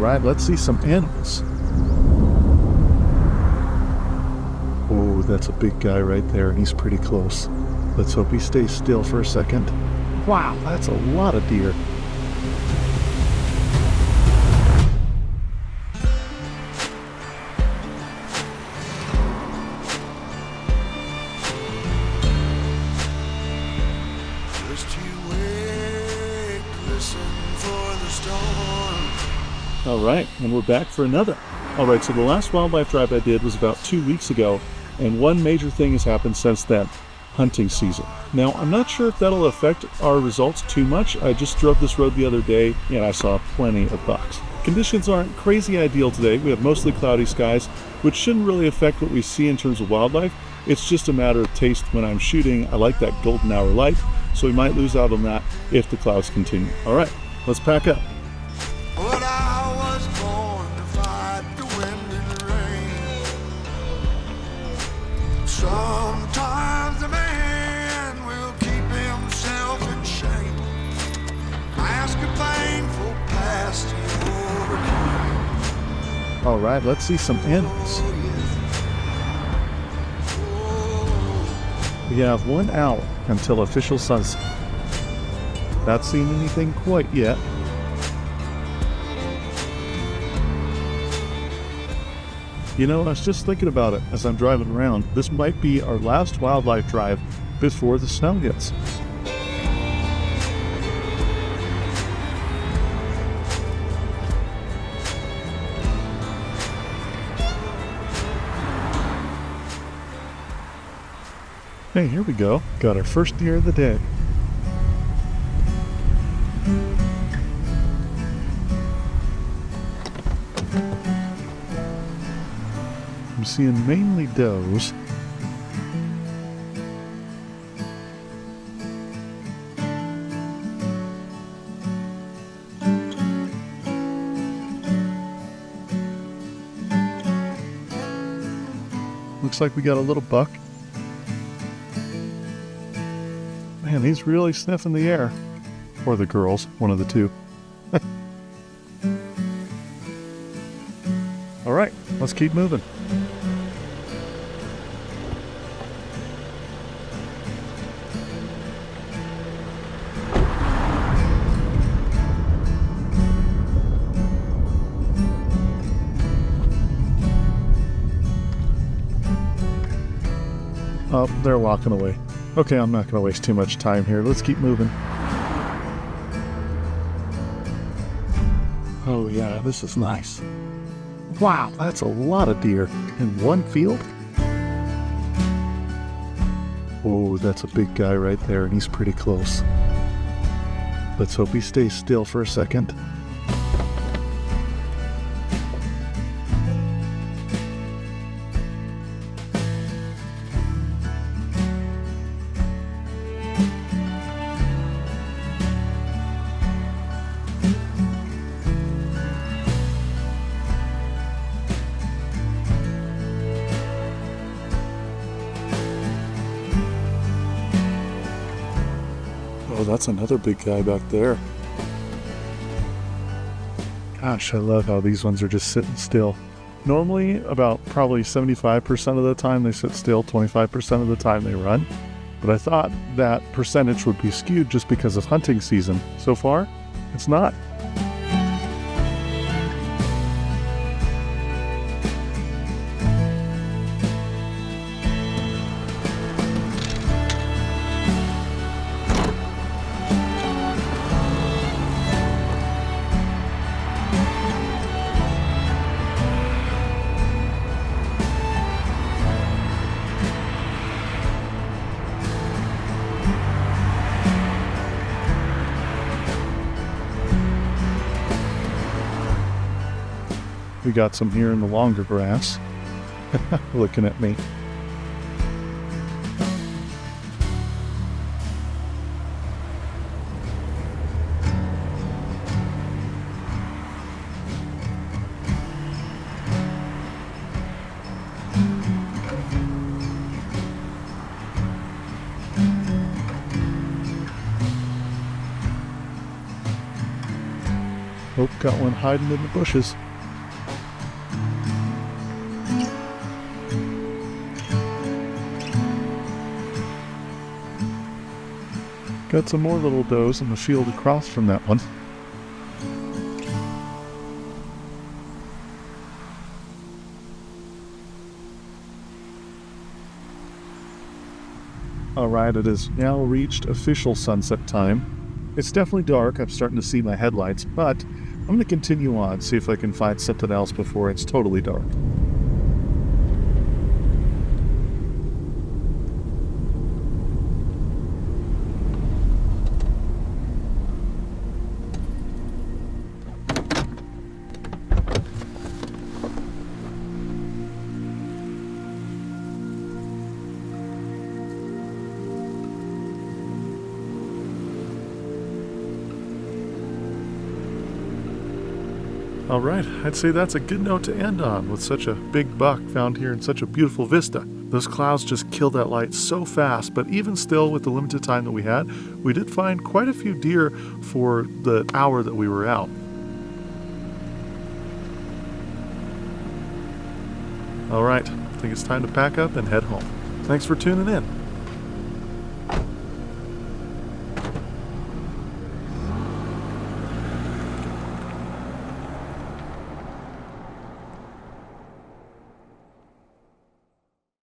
Alright, let's see some animals. Oh, that's a big guy right there, and he's pretty close. Let's hope he stays still for a second. Wow, that's a lot of deer. Alright, and we're back for another. Alright, so the last wildlife drive I did was about 2 weeks ago, and one major thing has happened since then: hunting season. Now, I'm not sure if that'll affect our results too much. I just drove this road the other day, and I saw plenty of bucks. Conditions aren't crazy ideal today. We have mostly cloudy skies, which shouldn't really affect what we see in terms of wildlife. It's just a matter of taste when I'm shooting. I like that golden hour light, so we might lose out on that if the clouds continue. Alright, let's pack up. Sometimes a man will keep himself in shame. Mask a painful past he overcame. Alright, let's see some animals. We have 1 hour until official sunset. Not seen anything quite yet. You know, I was just thinking about it as I'm driving around. This might be our last wildlife drive before the snow hits. Hey, here we go. Got our first deer of the day. I'm seeing mainly does. Looks like we got a little buck. Man, he's really sniffing the air. Or the girls, one of the two. All right, let's keep moving. Oh, they're walking away. Okay, I'm not going to waste too much time here. Let's keep moving. Oh yeah, this is nice. Wow, that's a lot of deer in one field. Oh, that's a big guy right there, and he's pretty close. Let's hope he stays still for a second. Oh, that's another big guy back there. Gosh, I love how these ones are just sitting still. Normally, about probably 75% of the time they sit still, 25% of the time they run. But I thought that percentage would be skewed just because of hunting season. So far, it's not. We got some here in the longer grass. Looking at me. Oh, got one hiding in the bushes. Got some more little does in the field across from that one. Alright, it has now reached official sunset time. It's definitely dark, I'm starting to see my headlights, but I'm going to continue on, see if I can find something else before it's totally dark. Alright, I'd say that's a good note to end on with such a big buck found here in such a beautiful vista. Those clouds just killed that light so fast, but even still with the limited time that we had, we did find quite a few deer for the hour that we were out. Alright, I think it's time to pack up and head home. Thanks for tuning in.